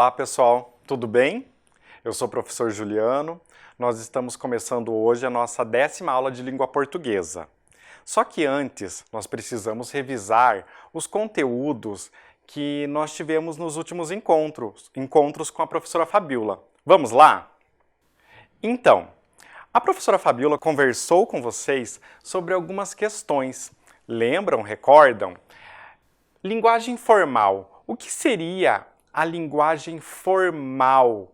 Olá pessoal, tudo bem? Eu sou o professor Juliano. Nós estamos começando hoje a nossa 10ª aula de língua portuguesa. Só que antes nós precisamos revisar os conteúdos que nós tivemos nos últimos encontros com a professora Fabiola. Vamos lá? Então, a professora Fabiola conversou com vocês sobre algumas questões. Lembram? Recordam? Linguagem formal. O que seria a linguagem formal?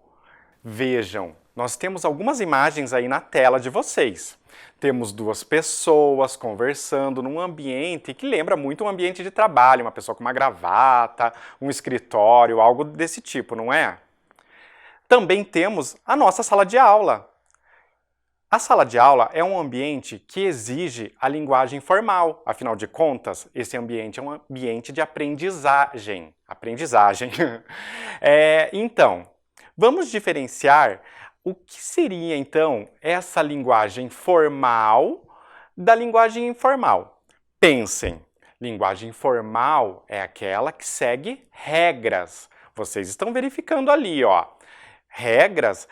Vejam, nós temos algumas imagens aí na tela de vocês. Temos duas pessoas conversando num ambiente que lembra muito um ambiente de trabalho, uma pessoa com uma gravata, um escritório, algo desse tipo, não é? Também temos a nossa sala de aula. A sala de aula é um ambiente que exige a linguagem formal. Afinal de contas, esse ambiente é um ambiente de aprendizagem. Então, vamos diferenciar o que seria, então, essa linguagem formal da linguagem informal. Pensem, linguagem formal é aquela que segue regras. Vocês estão verificando ali, ó. Regras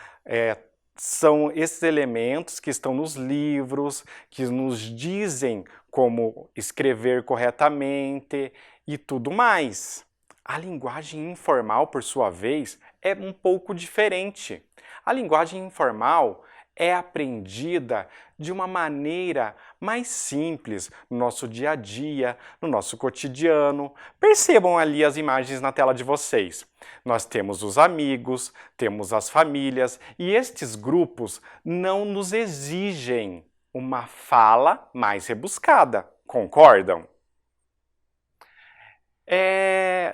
são esses elementos que estão nos livros, que nos dizem como escrever corretamente e tudo mais. A linguagem informal, por sua vez, é um pouco diferente. A linguagem informal é aprendida de uma maneira mais simples no nosso dia a dia, no nosso cotidiano. Percebam ali as imagens na tela de vocês. Nós temos os amigos, temos as famílias e estes grupos não nos exigem uma fala mais rebuscada. Concordam?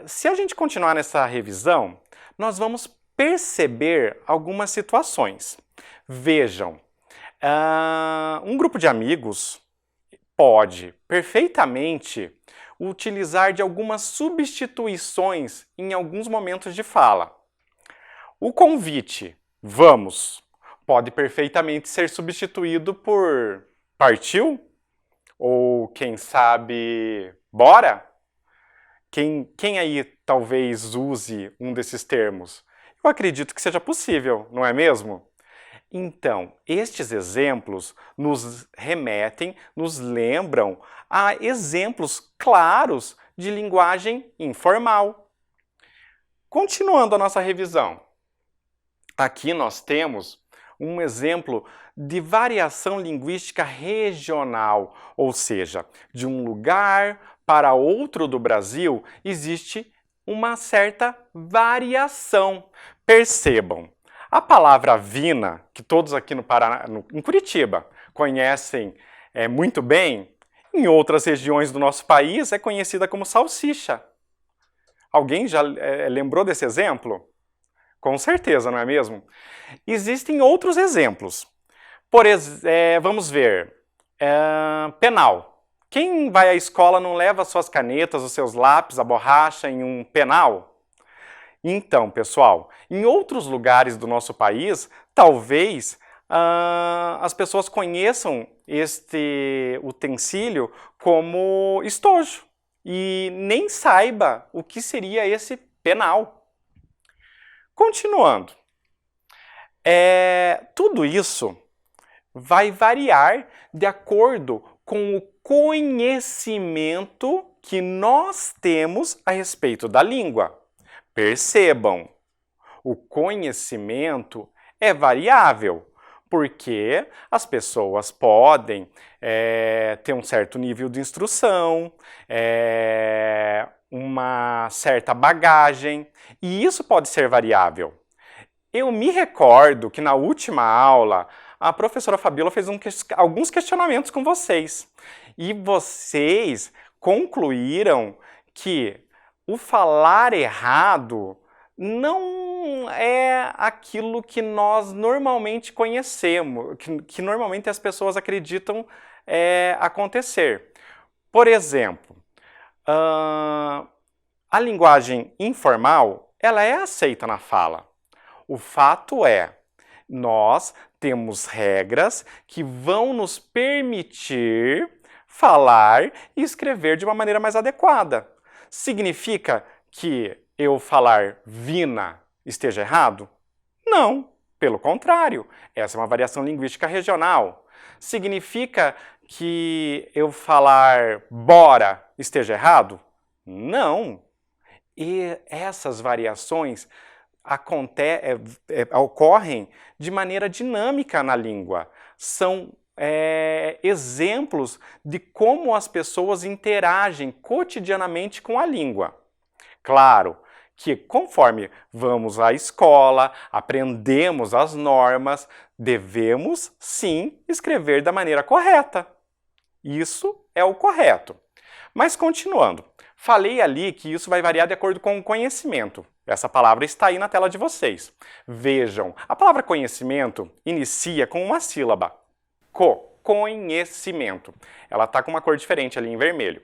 Se a gente continuar nessa revisão, nós vamos perceber algumas situações. Vejam, um grupo de amigos pode perfeitamente utilizar de algumas substituições em alguns momentos de fala. O convite, vamos, pode perfeitamente ser substituído por partiu? Ou quem sabe, bora? Quem aí talvez use um desses termos? Eu acredito que seja possível, não é mesmo? Então, estes exemplos nos remetem, nos lembram a exemplos claros de linguagem informal. Continuando a nossa revisão, aqui nós temos um exemplo de variação linguística regional, ou seja, de um lugar para outro do Brasil existe uma certa variação. Percebam, a palavra vina, que todos aqui no Paraná, em Curitiba, conhecem muito bem, em outras regiões do nosso país é conhecida como salsicha. Alguém já lembrou desse exemplo? Com certeza, não é mesmo? Existem outros exemplos. Vamos ver. Penal. Quem vai à escola não leva suas canetas, os seus lápis, a borracha em um penal? Então, pessoal, em outros lugares do nosso país, talvez as pessoas conheçam este utensílio como estojo e nem saiba o que seria esse penal. Continuando, tudo isso vai variar de acordo com o conhecimento que nós temos a respeito da língua. Percebam, o conhecimento é variável, porque as pessoas podem ter um certo nível de instrução, uma certa bagagem, e isso pode ser variável. Eu me recordo que na última aula a professora Fabiola fez alguns questionamentos com vocês, e vocês concluíram que o falar errado não é aquilo que nós normalmente conhecemos, que normalmente as pessoas acreditam acontecer. Por exemplo, a linguagem informal, ela é aceita na fala. O fato é, nós temos regras que vão nos permitir falar e escrever de uma maneira mais adequada. Significa que eu falar vina esteja errado? Não, pelo contrário, essa é uma variação linguística regional. Significa que eu falar bora esteja errado? Não. E essas variações ocorrem de maneira dinâmica na língua. São exemplos de como as pessoas interagem cotidianamente com a língua. Claro que conforme vamos à escola, aprendemos as normas, devemos sim escrever da maneira correta. Isso é o correto. Mas continuando, falei ali que isso vai variar de acordo com o conhecimento. Essa palavra está aí na tela de vocês. Vejam, a palavra conhecimento inicia com uma sílaba. Conhecimento. Ela está com uma cor diferente ali em vermelho,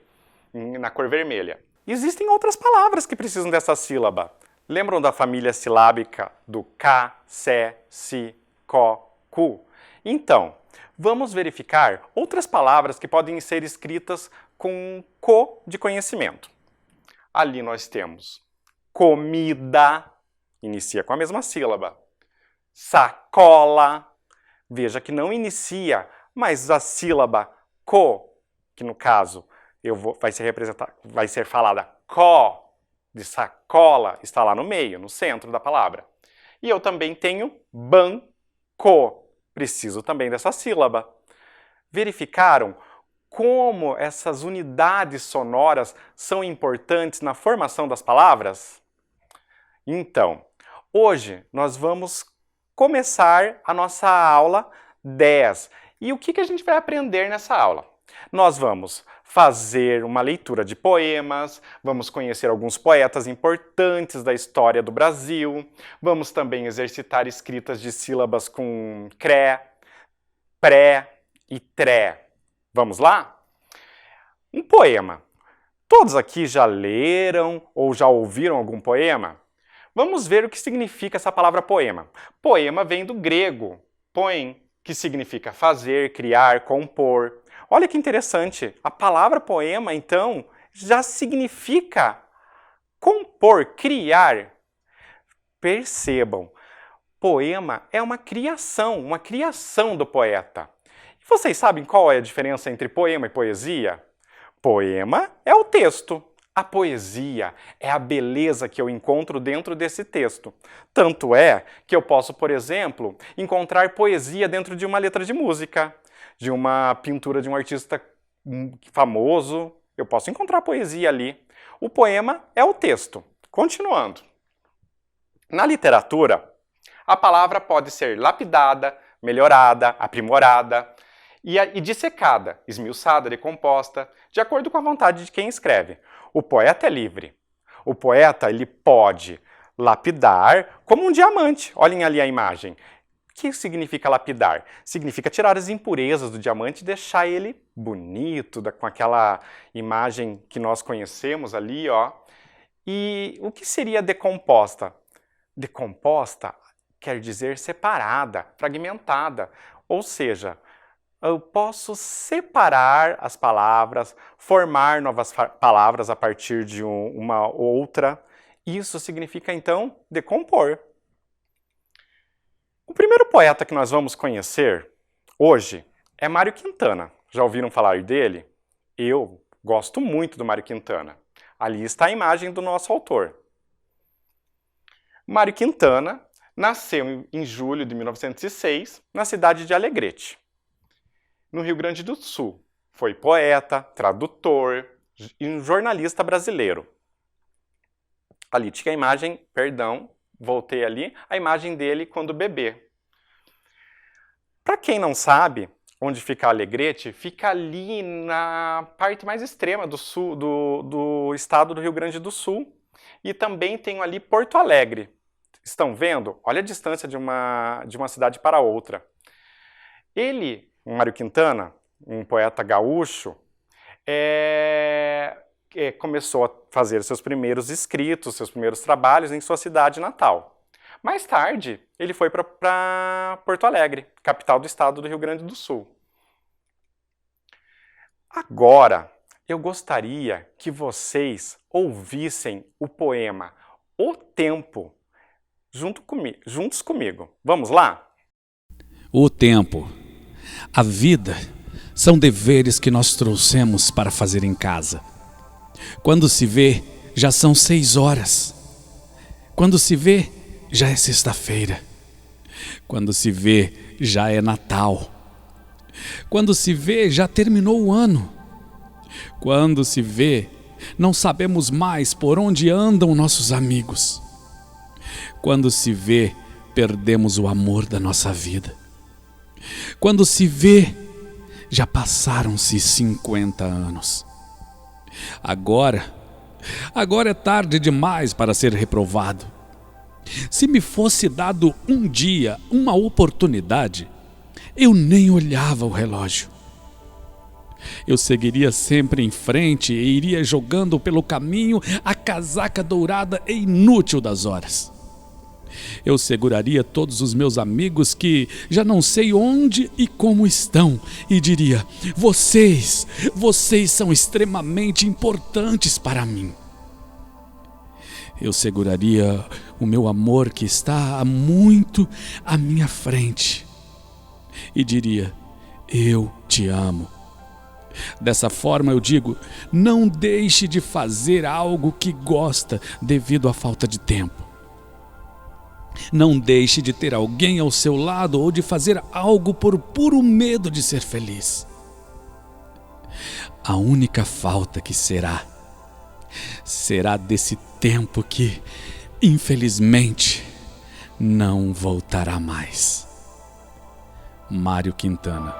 na cor vermelha. Existem outras palavras que precisam dessa sílaba. Lembram da família silábica do K, Se, Si, Co, Cu? Então, vamos verificar outras palavras que podem ser escritas com co de conhecimento. Ali nós temos comida, inicia com a mesma sílaba. Sacola, veja que não inicia, mas a sílaba co, que no caso vai ser falada co, de sacola, está lá no meio, no centro da palavra. E eu também tenho banco, preciso também dessa sílaba. Verificaram como essas unidades sonoras são importantes na formação das palavras? Então, hoje nós vamos começar a nossa aula 10. E o que a gente vai aprender nessa aula? Nós vamos fazer uma leitura de poemas, vamos conhecer alguns poetas importantes da história do Brasil, vamos também exercitar escritas de sílabas com cré, pré e tré. Vamos lá? Um poema. Todos aqui já leram ou já ouviram algum poema? Vamos ver o que significa essa palavra poema. Poema vem do grego, poem, que significa fazer, criar, compor. Olha que interessante, a palavra poema, então, já significa compor, criar. Percebam, poema é uma criação do poeta. E vocês sabem qual é a diferença entre poema e poesia? Poema é o texto. A poesia é a beleza que eu encontro dentro desse texto. Tanto é que eu posso, por exemplo, encontrar poesia dentro de uma letra de música, de uma pintura de um artista famoso. Eu posso encontrar poesia ali. O poema é o texto. Continuando. Na literatura, a palavra pode ser lapidada, melhorada, aprimorada e dissecada, esmiuçada, decomposta, de acordo com a vontade de quem escreve. O poeta é livre. O poeta ele pode lapidar como um diamante. Olhem ali a imagem. O que significa lapidar? Significa tirar as impurezas do diamante e deixar ele bonito, com aquela imagem que nós conhecemos ali, ó. E o que seria decomposta? Decomposta quer dizer separada, fragmentada. Ou seja, eu posso separar as palavras, formar novas palavras a partir de uma outra. Isso significa, então, decompor. O primeiro poeta que nós vamos conhecer hoje é Mário Quintana. Já ouviram falar dele? Eu gosto muito do Mário Quintana. Ali está a imagem do nosso autor. Mário Quintana nasceu em julho de 1906, na cidade de Alegrete, no Rio Grande do Sul. Foi poeta, tradutor e um jornalista brasileiro. Ali tinha a imagem, voltei ali, a imagem dele quando bebê. Para quem não sabe onde fica Alegrete, fica ali na parte mais extrema do sul, do estado do Rio Grande do Sul. E também tem ali Porto Alegre. Estão vendo? Olha a distância de uma cidade para outra. Ele, Mário Quintana, um poeta gaúcho, começou a fazer seus primeiros escritos, seus primeiros trabalhos em sua cidade natal. Mais tarde, ele foi para Porto Alegre, capital do estado do Rio Grande do Sul. Agora, eu gostaria que vocês ouvissem o poema O Tempo, juntos comigo. Vamos lá? O tempo, a vida, são deveres que nós trouxemos para fazer em casa. Quando se vê, já são 6 horas. Quando se vê, já é sexta-feira. Quando se vê, já é Natal. Quando se vê, já terminou o ano. Quando se vê, não sabemos mais por onde andam nossos amigos. Quando se vê, perdemos o amor da nossa vida. Quando se vê, já passaram-se 50 anos. Agora é tarde demais para ser reprovado. Se me fosse dado um dia, uma oportunidade, eu nem olhava o relógio. Eu seguiria sempre em frente e iria jogando pelo caminho a casaca dourada e inútil das horas. Eu seguraria todos os meus amigos que já não sei onde e como estão e diria: vocês são extremamente importantes para mim. Eu seguraria o meu amor que está há muito à minha frente e diria: eu te amo. Dessa forma eu digo: não deixe de fazer algo que gosta devido à falta de tempo. Não deixe de ter alguém ao seu lado ou de fazer algo por puro medo de ser feliz. A única falta que será desse tempo que, infelizmente, não voltará mais. Mário Quintana.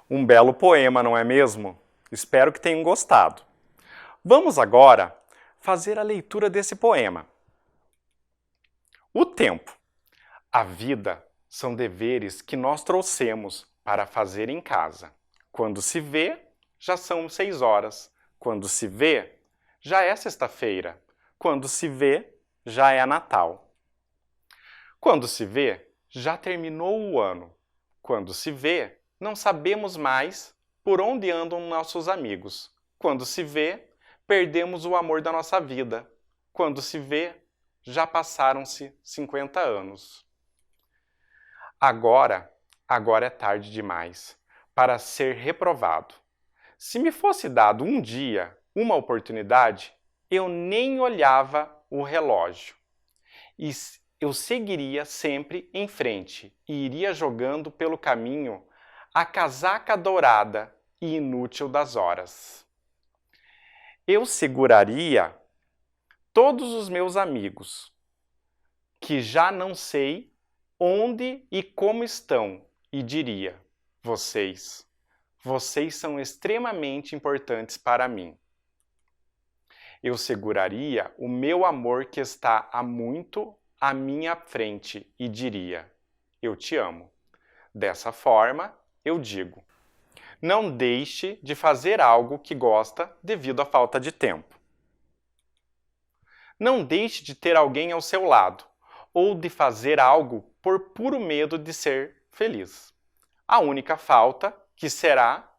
Um belo poema, não é mesmo? Espero que tenham gostado. Vamos agora fazer a leitura desse poema. O tempo. A vida são deveres que nós trouxemos para fazer em casa. Quando se vê, já são 6 horas. Quando se vê, já é sexta-feira. Quando se vê, já é Natal. Quando se vê, já terminou o ano. Quando se vê, não sabemos mais por onde andam nossos amigos. Quando se vê, perdemos o amor da nossa vida. Quando se vê, já passaram-se 50 anos. Agora é tarde demais para ser reprovado. Se me fosse dado um dia, uma oportunidade, eu nem olhava o relógio. E eu seguiria sempre em frente e iria jogando pelo caminho a casaca dourada e inútil das horas. Eu seguraria todos os meus amigos, que já não sei onde e como estão, e diria: vocês são extremamente importantes para mim. Eu seguraria o meu amor que está há muito à minha frente e diria: eu te amo. Dessa forma, eu digo: não deixe de fazer algo que gosta devido à falta de tempo. Não deixe de ter alguém ao seu lado ou de fazer algo por puro medo de ser feliz. A única falta que será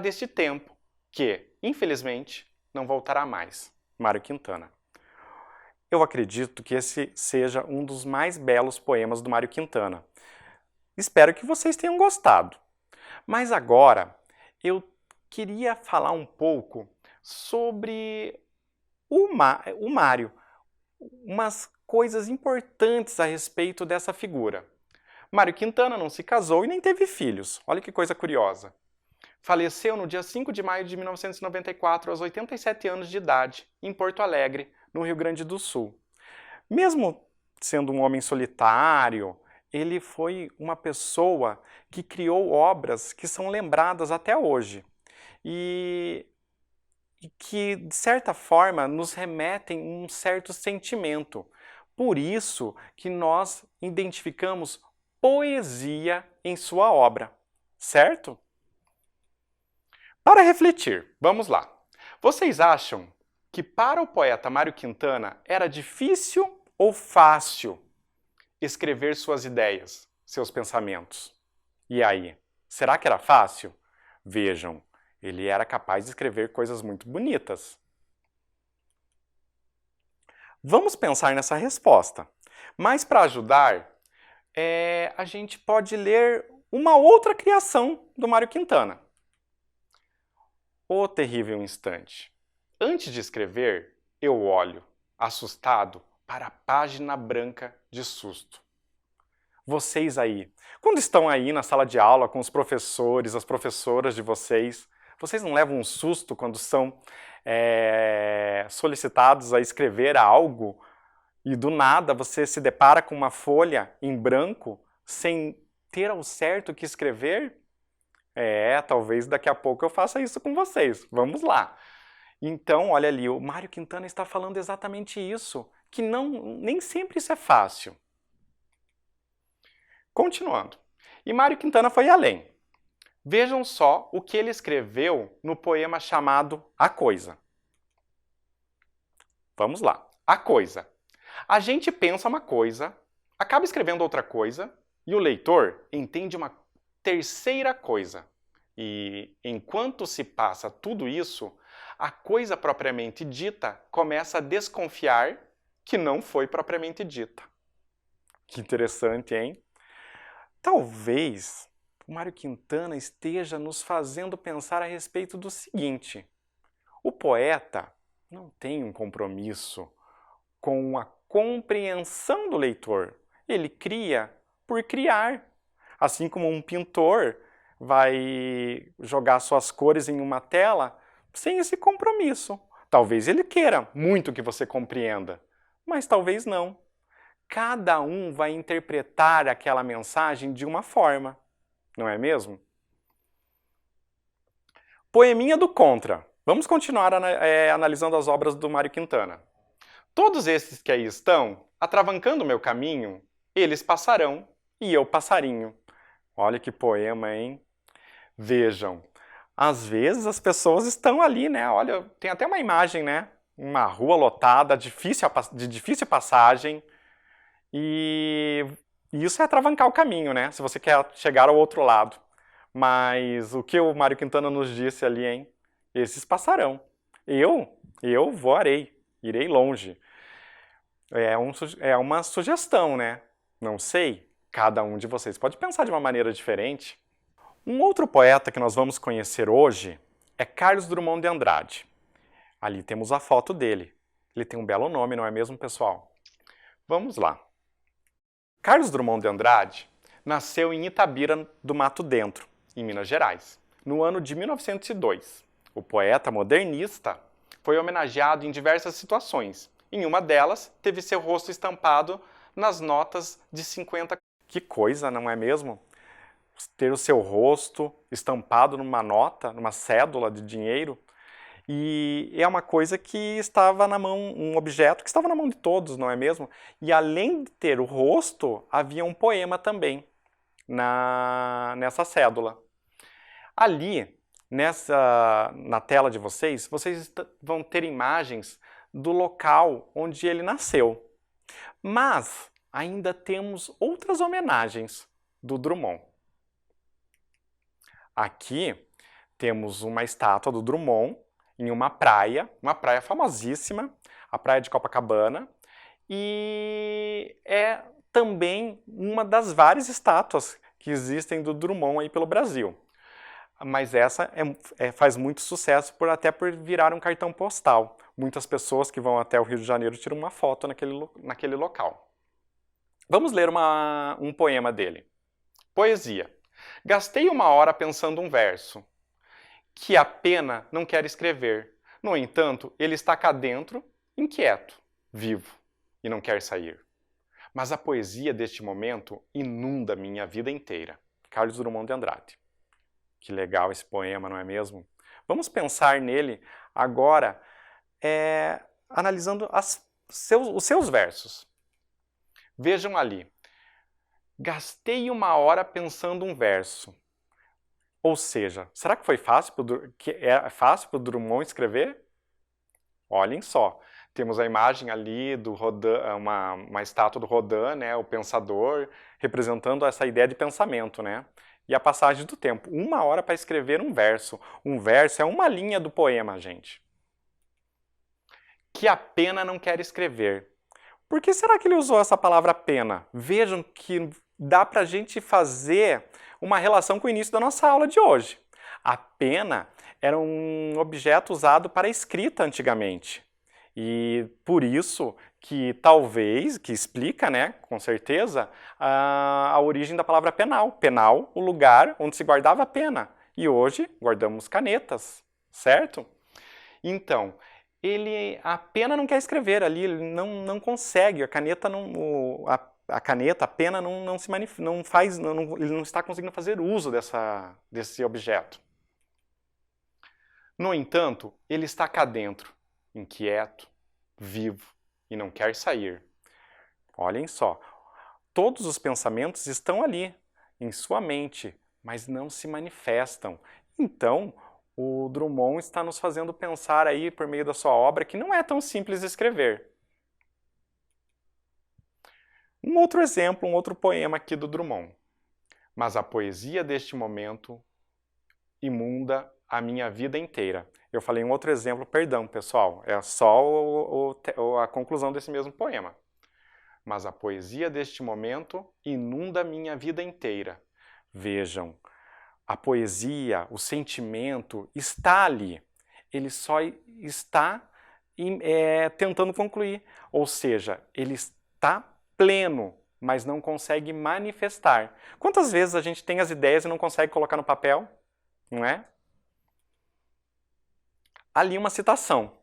deste tempo, que, infelizmente, não voltará mais. Mário Quintana. Eu acredito que esse seja um dos mais belos poemas do Mário Quintana. Espero que vocês tenham gostado. Mas agora, eu queria falar um pouco sobre o Mário, umas coisas importantes a respeito dessa figura. Mário Quintana não se casou e nem teve filhos. Olha que coisa curiosa. Faleceu no dia 5 de maio de 1994, aos 87 anos de idade, em Porto Alegre, no Rio Grande do Sul. Mesmo sendo um homem solitário, ele foi uma pessoa que criou obras que são lembradas até hoje e que, de certa forma, nos remetem um certo sentimento. Por isso que nós identificamos poesia em sua obra, certo? Para refletir, vamos lá. Vocês acham que para o poeta Mário Quintana era difícil ou fácil escrever suas ideias, seus pensamentos? E aí, será que era fácil? Vejam, ele era capaz de escrever coisas muito bonitas. Vamos pensar nessa resposta. Mas para ajudar, a gente pode ler uma outra criação do Mário Quintana. O terrível instante. Antes de escrever, eu olho, assustado, para a página branca de susto. Vocês aí, quando estão aí na sala de aula com os professores, as professoras de vocês não levam um susto quando são solicitados a escrever algo e do nada você se depara com uma folha em branco sem ter ao certo o que escrever? Talvez daqui a pouco eu faça isso com vocês. Vamos lá. Então, olha ali, o Mário Quintana está falando exatamente isso, que nem sempre isso é fácil. Continuando. E Mário Quintana foi além. Vejam só o que ele escreveu no poema chamado A Coisa. Vamos lá. A Coisa. A gente pensa uma coisa, acaba escrevendo outra coisa, e o leitor entende uma terceira coisa. E enquanto se passa tudo isso, a coisa propriamente dita começa a desconfiar que não foi propriamente dita. Que interessante, hein? Talvez o Mário Quintana esteja nos fazendo pensar a respeito do seguinte: o poeta não tem um compromisso com a compreensão do leitor. Ele cria por criar. Assim como um pintor vai jogar suas cores em uma tela sem esse compromisso. Talvez ele queira muito que você compreenda, mas talvez não. Cada um vai interpretar aquela mensagem de uma forma, não é mesmo? Poeminha do Contra. Vamos continuar analisando as obras do Mário Quintana. Todos esses que aí estão, atravancando o meu caminho, eles passarão e eu passarinho. Olha que poema, hein? Vejam, às vezes as pessoas estão ali, né? Olha, tem até uma imagem, né? Uma rua lotada, de difícil passagem. E isso é atravancar o caminho, né? Se você quer chegar ao outro lado. Mas o que o Mário Quintana nos disse ali, hein? Esses passarão. Eu voarei, irei longe. É uma sugestão, né? Não sei, cada um de vocês pode pensar de uma maneira diferente. Um outro poeta que nós vamos conhecer hoje é Carlos Drummond de Andrade. Ali temos a foto dele. Ele tem um belo nome, não é mesmo, pessoal? Vamos lá. Carlos Drummond de Andrade nasceu em Itabira do Mato Dentro, em Minas Gerais, no ano de 1902. O poeta modernista foi homenageado em diversas situações. Em uma delas, teve seu rosto estampado nas notas de 50. Que coisa, não é mesmo? Ter o seu rosto estampado numa nota, numa cédula de dinheiro. E é uma coisa que estava na mão, um objeto que estava na mão de todos, não é mesmo? E além de ter o rosto, havia um poema também nessa cédula. Ali, na tela de vocês vão ter imagens do local onde ele nasceu. Mas ainda temos outras homenagens do Drummond. Aqui temos uma estátua do Drummond em uma praia famosíssima, a praia de Copacabana, e é também uma das várias estátuas que existem do Drummond aí pelo Brasil. Mas essa faz muito sucesso até por virar um cartão postal. Muitas pessoas que vão até o Rio de Janeiro tiram uma foto naquele local. Vamos ler um poema dele. Poesia. Gastei 1 hora pensando um verso, que a pena não quer escrever. No entanto, ele está cá dentro, inquieto, vivo, e não quer sair. Mas a poesia deste momento inunda minha vida inteira. Carlos Drummond de Andrade. Que legal esse poema, não é mesmo? Vamos pensar nele agora, analisando os seus versos. Vejam ali. Gastei 1 hora pensando um verso. Ou seja, será que foi fácil para o Drummond escrever? Olhem só. Temos a imagem ali do Rodin, uma estátua do Rodin, né, o pensador, representando essa ideia de pensamento, né? E a passagem do tempo. 1 hora para escrever um verso. Um verso é uma linha do poema, gente. Que a pena não quer escrever. Por que será que ele usou essa palavra pena? Vejam que dá para a gente fazer uma relação com o início da nossa aula de hoje. A pena era um objeto usado para escrita antigamente. E por isso que talvez, que explica, né, com certeza, a origem da palavra penal. Penal, o lugar onde se guardava a pena. E hoje guardamos canetas, certo? Então, a pena não quer escrever ali, ele não consegue, a caneta não, a pena não se não faz, ele não está conseguindo fazer uso desse objeto. No entanto, ele está cá dentro, inquieto, vivo e não quer sair. Olhem só, todos os pensamentos estão ali, em sua mente, mas não se manifestam. Então, o Drummond está nos fazendo pensar aí, por meio da sua obra, que não é tão simples escrever. Um outro exemplo, um outro poema aqui do Drummond. Mas a poesia deste momento imunda a minha vida inteira. Eu falei um outro exemplo, perdão, pessoal, é só a conclusão desse mesmo poema. Mas a poesia deste momento inunda a minha vida inteira. Vejam, a poesia, o sentimento está ali. Ele só está tentando concluir. Ou seja, ele está pleno, mas não consegue manifestar. Quantas vezes a gente tem as ideias e não consegue colocar no papel? Não é? Ali uma citação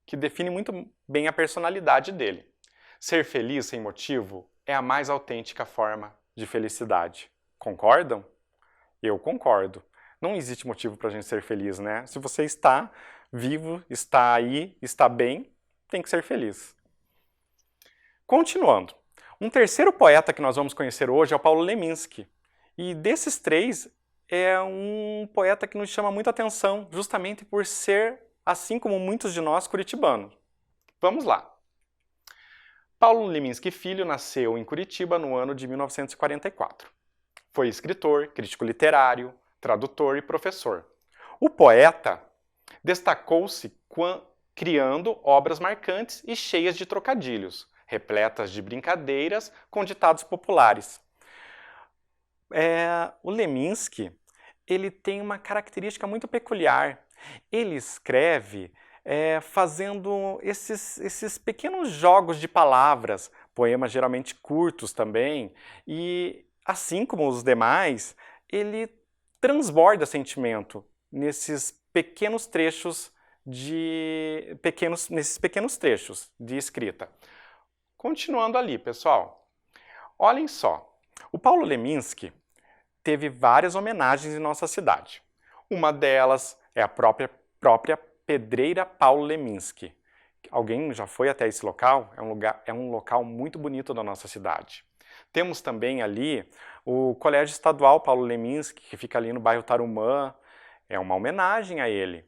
que define muito bem a personalidade dele. Ser feliz sem motivo é a mais autêntica forma de felicidade. Concordam? Eu concordo. Não existe motivo para a gente ser feliz, né? Se você está vivo, está aí, está bem, tem que ser feliz. Continuando. Um terceiro poeta que nós vamos conhecer hoje é o Paulo Leminski. E desses três, é um poeta que nos chama muita atenção, justamente por ser, assim como muitos de nós, curitibano. Vamos lá. Paulo Leminski Filho nasceu em Curitiba no ano de 1944. Foi escritor, crítico literário, tradutor e professor. O poeta destacou-se criando obras marcantes e cheias de trocadilhos, repletas de brincadeiras com ditados populares. O Leminski, ele tem uma característica muito peculiar. Ele escreve fazendo esses pequenos jogos de palavras, poemas geralmente curtos também, e assim como os demais, ele transborda sentimento nesses pequenos trechos de escrita. Continuando ali, pessoal. Olhem só. O Paulo Leminski teve várias homenagens em nossa cidade. Uma delas é a própria Pedreira Paulo Leminski. Alguém já foi até esse local? É um local muito bonito da nossa cidade. Temos também ali o Colégio Estadual Paulo Leminski, que fica ali no bairro Tarumã. É uma homenagem a ele.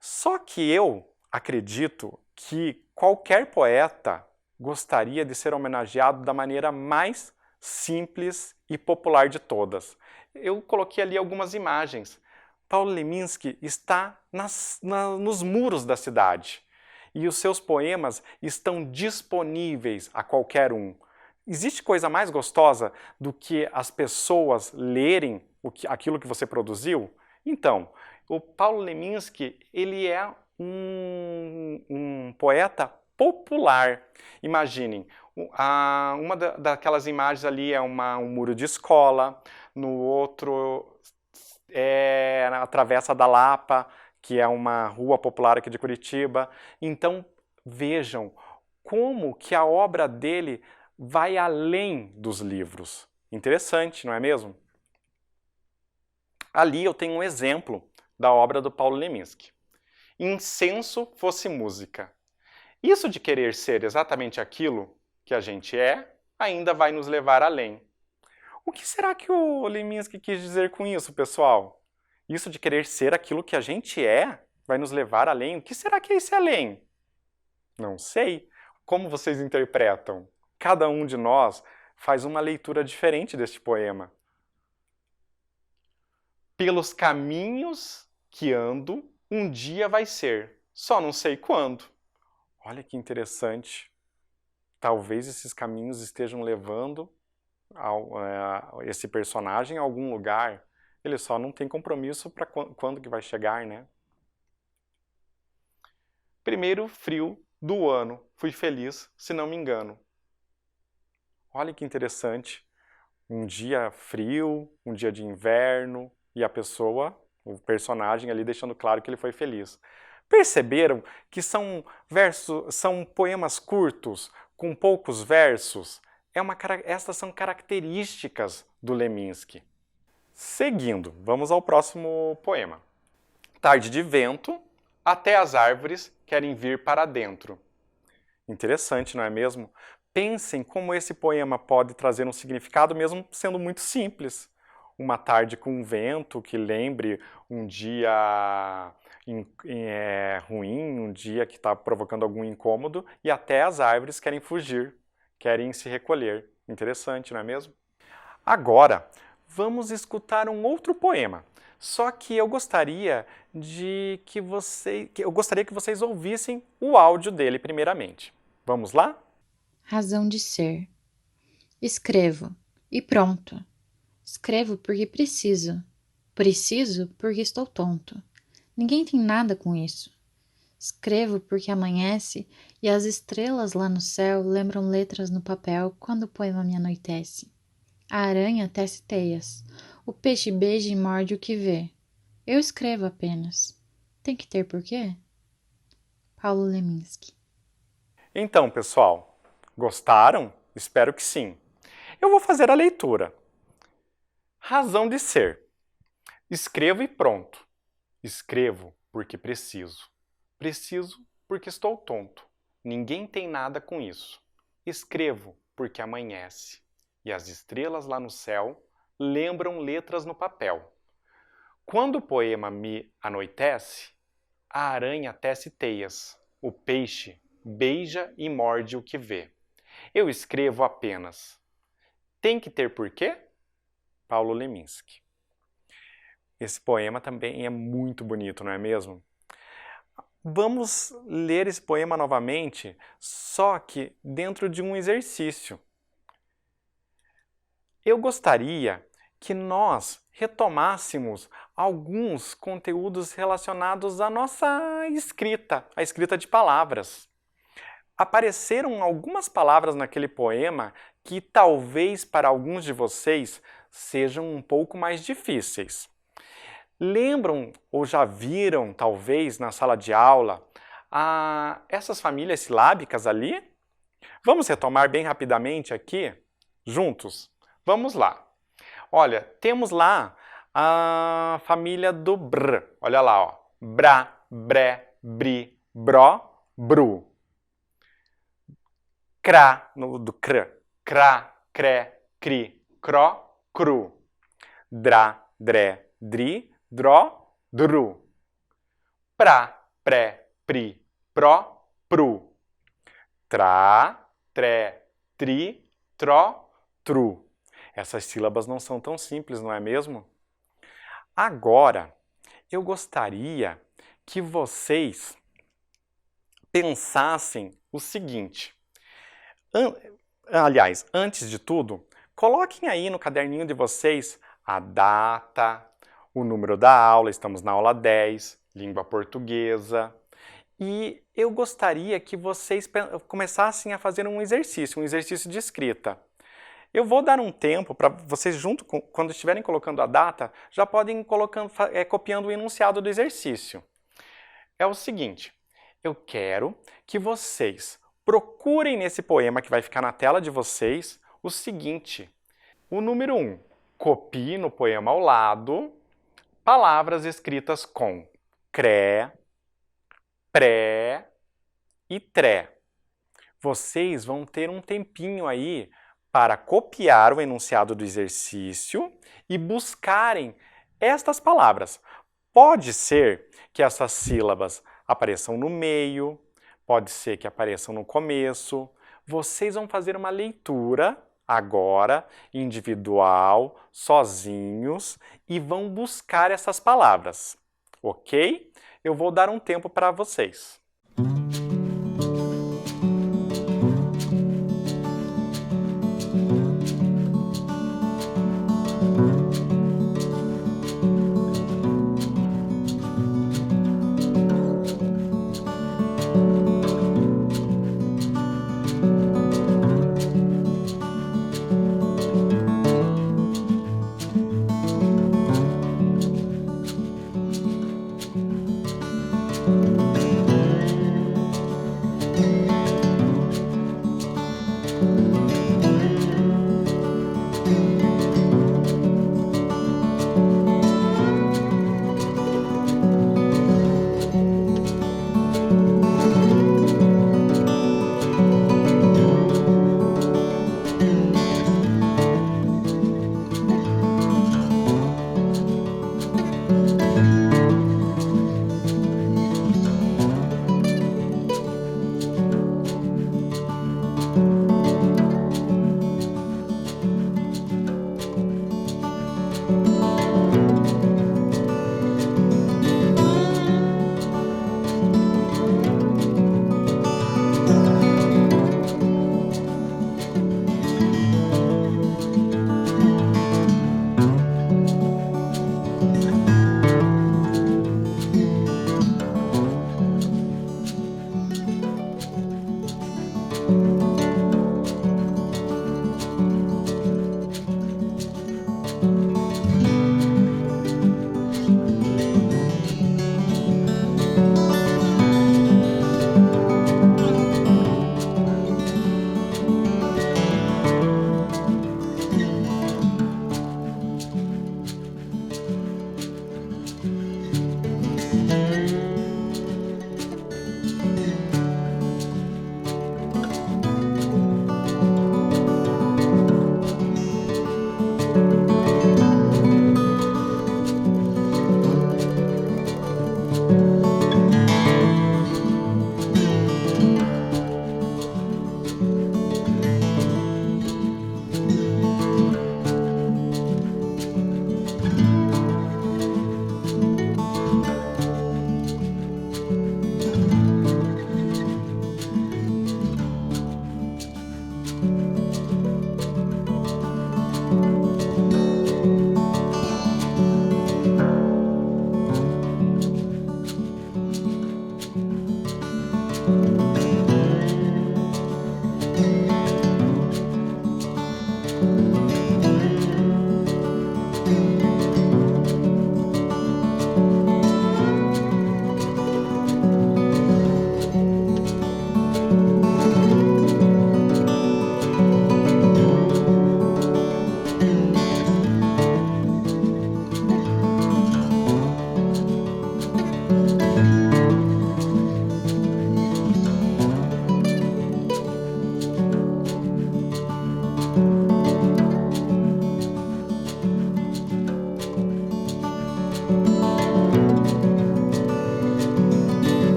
Só que eu acredito que qualquer poeta gostaria de ser homenageado da maneira mais simples e popular de todas. Eu coloquei ali algumas imagens. Paulo Leminski está nos muros da cidade e os seus poemas estão disponíveis a qualquer um. Existe coisa mais gostosa do que as pessoas lerem aquilo que você produziu? Então, o Paulo Leminski, ele é um poeta popular. Imaginem, uma daquelas imagens ali é um muro de escola, no outro é a Travessa da Lapa, que é uma rua popular aqui de Curitiba. Então, vejam como que a obra dele vai além dos livros. Interessante, não é mesmo? Ali eu tenho um exemplo da obra do Paulo Leminski. Incenso fosse música. Isso de querer ser exatamente aquilo que a gente é, ainda vai nos levar além. O que será que o Leminski quis dizer com isso, pessoal? Isso de querer ser aquilo que a gente é, vai nos levar além? O que será que é esse além? Não sei. Como vocês interpretam? Cada um de nós faz uma leitura diferente deste poema. Pelos caminhos que ando, um dia vai ser, só não sei quando. Olha que interessante. talvez esses caminhos estejam levando esse personagem a algum lugar. Ele só não tem compromisso para quando que vai chegar, né? Primeiro frio do ano. Fui feliz, se não me engano. Olha que interessante. Um dia frio, um dia de inverno, e a pessoa, o personagem ali deixando claro que ele foi feliz. Perceberam que são poemas curtos, com poucos versos? Essas são características do Leminski. Seguindo, vamos ao próximo poema. Tarde de vento, até as árvores querem vir para dentro. Interessante, não é mesmo? Pensem como esse poema pode trazer um significado mesmo sendo muito simples. Uma tarde com vento que lembre um dia ruim, um dia que está provocando algum incômodo, e até as árvores querem fugir, querem se recolher. Interessante, não é mesmo? Agora, vamos escutar um outro poema. Só que eu gostaria que vocês ouvissem o áudio dele primeiramente. Vamos lá? Razão de ser. Escrevo, e pronto. Escrevo porque preciso. Preciso porque estou tonto. Ninguém tem nada com isso. Escrevo porque amanhece e as estrelas lá no céu lembram letras no papel quando o poema me anoitece. A aranha tece teias. O peixe beija e morde o que vê. Eu escrevo apenas. Tem que ter porquê? Paulo Leminski. Então, pessoal, gostaram? Espero que sim. Eu vou fazer a leitura. Razão de ser. Escrevo e pronto. Escrevo porque preciso. Preciso porque estou tonto. Ninguém tem nada com isso. Escrevo porque amanhece. E as estrelas lá no céu lembram letras no papel. Quando o poema me anoitece, a aranha tece teias. O peixe beija e morde o que vê. Eu escrevo apenas. Tem que ter porquê? Paulo Leminski. Esse poema também é muito bonito, não é mesmo? Vamos ler esse poema novamente, só que dentro de um exercício. Eu gostaria que nós retomássemos alguns conteúdos relacionados à nossa escrita, a escrita de palavras. Apareceram algumas palavras naquele poema que talvez para alguns de vocês sejam um pouco mais difíceis. Lembram ou já viram, talvez, na sala de aula, essas famílias silábicas ali? Vamos retomar bem rapidamente aqui, juntos? Vamos lá. Olha, temos lá a família do br. Olha lá, ó. Bra, bre, bri, bró, bru. Cra, do cr. Cra, cre, cri, cro, cru. Dra, dre, dri, dró, dru. Pra, pré, pri, pró, pru. Tra, tre, tri, tró, tru. Essas sílabas não são tão simples, não é mesmo? Agora, eu gostaria que vocês pensassem o seguinte. Aliás, antes de tudo, coloquem aí no caderninho de vocês a data, o número da aula, estamos na aula 10, língua portuguesa. E eu gostaria que vocês começassem a fazer um exercício de escrita. Eu vou dar um tempo para vocês, quando estiverem colocando a data, já podem ir copiando o enunciado do exercício. É o seguinte, eu quero que vocês procurem nesse poema que vai ficar na tela de vocês o seguinte. O número 1, copie no poema ao lado palavras escritas com cré, pré e tré. Vocês vão ter um tempinho aí para copiar o enunciado do exercício e buscarem estas palavras. Pode ser que essas sílabas apareçam no meio, pode ser que apareçam no começo. Vocês vão fazer uma leitura agora, individual, sozinhos, e vão buscar essas palavras, ok? Eu vou dar um tempo para vocês.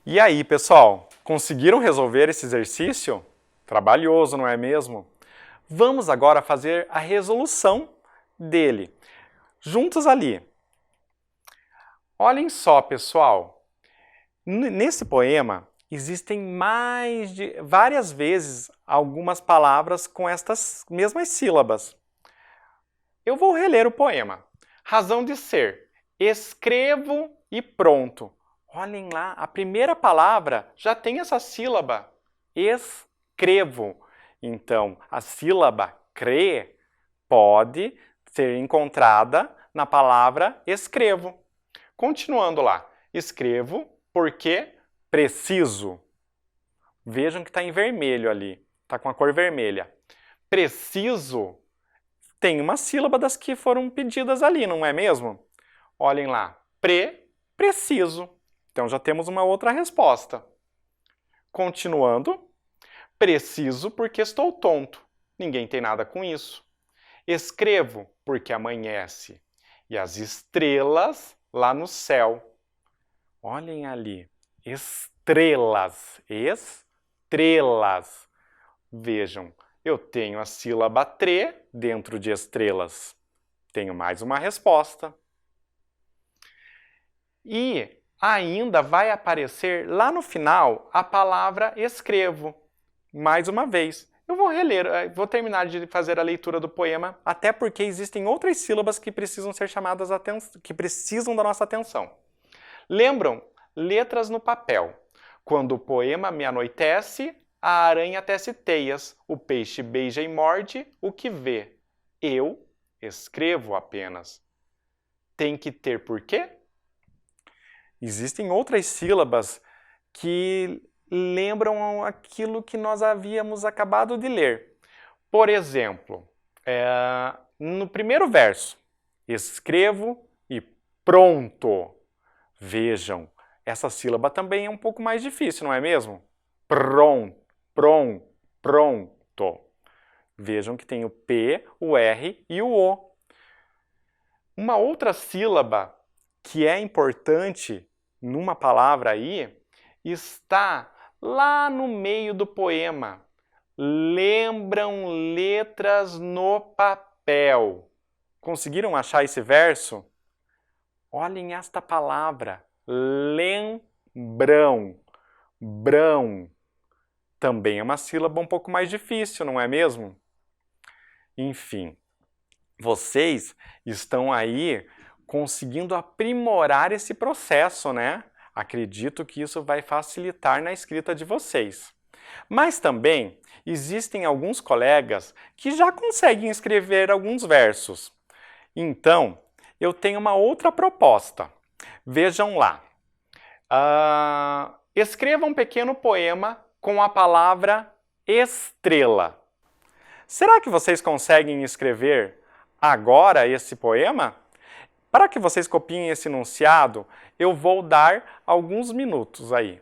E aí, pessoal, conseguiram resolver esse exercício? Trabalhoso, não é mesmo? Vamos agora fazer a resolução dele. Juntos ali. Olhem só, pessoal. Nesse poema, existem várias vezes algumas palavras com estas mesmas sílabas. Eu vou reler o poema. Razão de ser. Escrevo e pronto. Olhem lá, a primeira palavra já tem essa sílaba. Escrevo. Então, a sílaba cre pode ser encontrada na palavra escrevo. Continuando lá. Escrevo porque preciso. Vejam que está em vermelho ali. Está com a cor vermelha. Preciso tem uma sílaba das que foram pedidas ali, não é mesmo? Olhem lá. Preciso. Então já temos uma outra resposta. Continuando. Preciso porque estou tonto. Ninguém tem nada com isso. Escrevo porque amanhece. E as estrelas lá no céu. Olhem ali. Estrelas. Estrelas. Vejam, eu tenho a sílaba tre dentro de estrelas. Tenho mais uma resposta. E ainda vai aparecer lá no final a palavra escrevo. Mais uma vez. Eu vou reler, vou terminar de fazer a leitura do poema, até porque existem outras sílabas que precisam ser chamadas que precisam da nossa atenção. Lembram? Letras no papel. Quando o poema me anoitece, a aranha tece teias, o peixe beija e morde o que vê. Eu escrevo apenas. Tem que ter porquê? Existem outras sílabas que lembram aquilo que nós havíamos acabado de ler. Por exemplo, no primeiro verso, escrevo e pronto. Vejam, essa sílaba também é um pouco mais difícil, não é mesmo? Pronto. Vejam que tem o P, o R e o O. Uma outra sílaba que é importante numa palavra aí está lá no meio do poema. Lembram letras no papel. Conseguiram achar esse verso? Olhem esta palavra, lembrão, brão. Também é uma sílaba um pouco mais difícil, não é mesmo? Enfim, vocês estão aí conseguindo aprimorar esse processo, né? Acredito que isso vai facilitar na escrita de vocês. Mas também existem alguns colegas que já conseguem escrever alguns versos. Então, eu tenho uma outra proposta. Vejam lá. Escreva um pequeno poema com a palavra estrela. Será que vocês conseguem escrever agora esse poema? Para que vocês copiem esse enunciado, eu vou dar alguns minutos aí.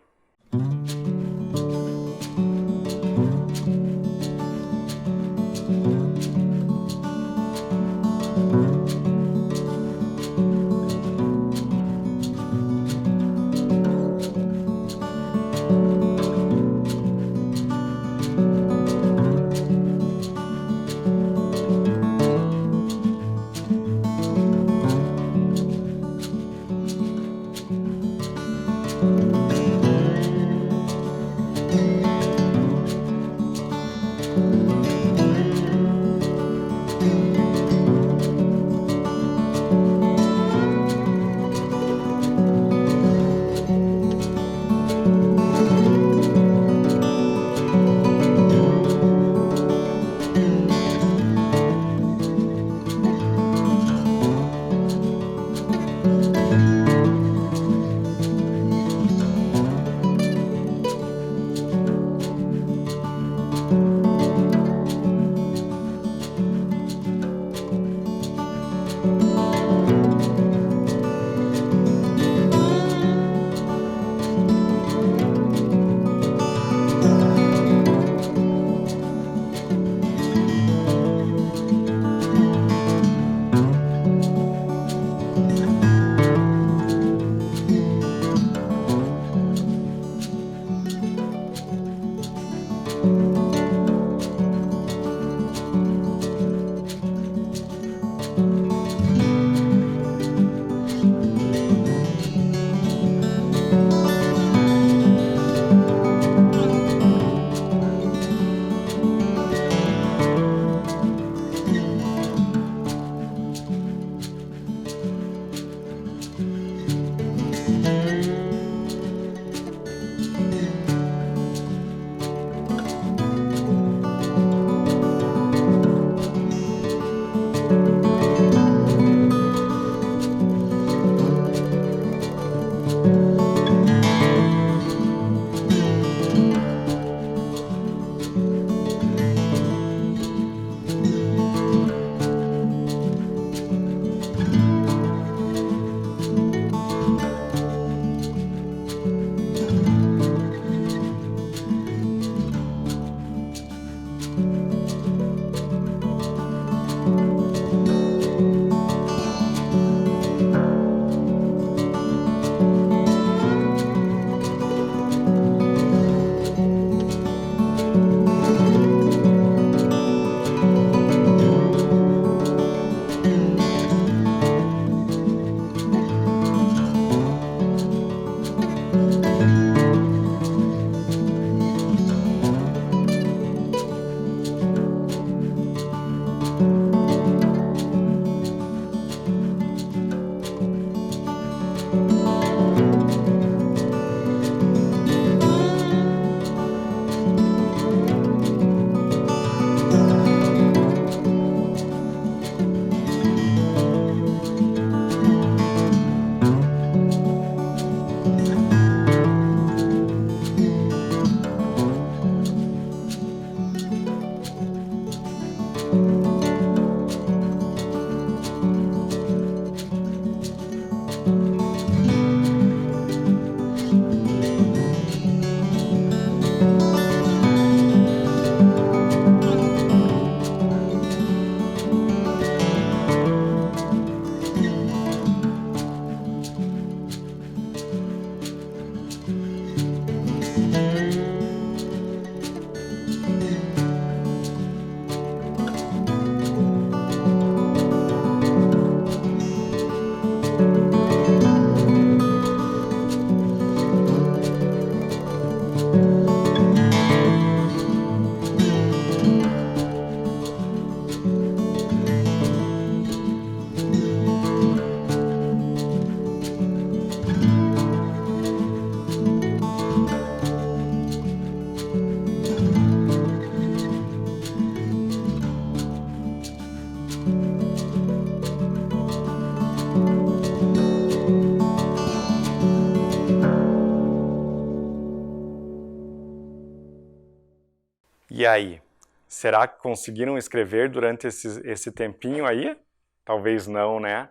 E aí, será que conseguiram escrever durante esse tempinho aí? Talvez não, né?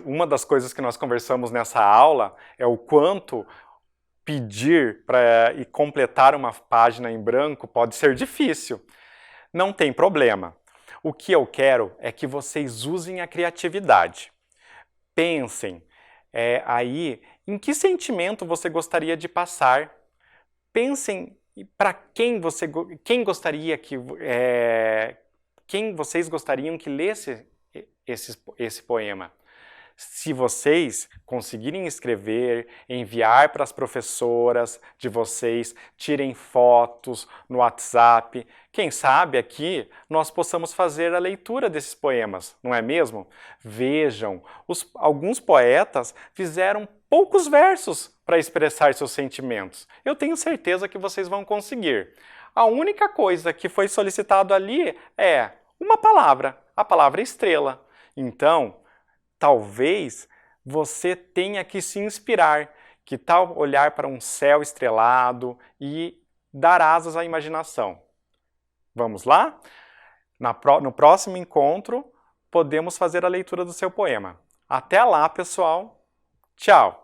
Uma das coisas que nós conversamos nessa aula é o quanto pedir e completar uma página em branco pode ser difícil. Não tem problema. O que eu quero é que vocês usem a criatividade. Pensem aí em que sentimento você gostaria de passar. Pensem para quem vocês gostariam que lesse esse poema. Se vocês conseguirem escrever, enviar para as professoras de vocês, tirem fotos no WhatsApp, quem sabe aqui nós possamos fazer a leitura desses poemas, não é mesmo? Vejam, alguns poetas fizeram poucos versos para expressar seus sentimentos. Eu tenho certeza que vocês vão conseguir. A única coisa que foi solicitado ali é uma palavra, a palavra estrela. Então, talvez você tenha que se inspirar. Que tal olhar para um céu estrelado e dar asas à imaginação? Vamos lá? No próximo encontro, podemos fazer a leitura do seu poema. Até lá, pessoal! Tchau!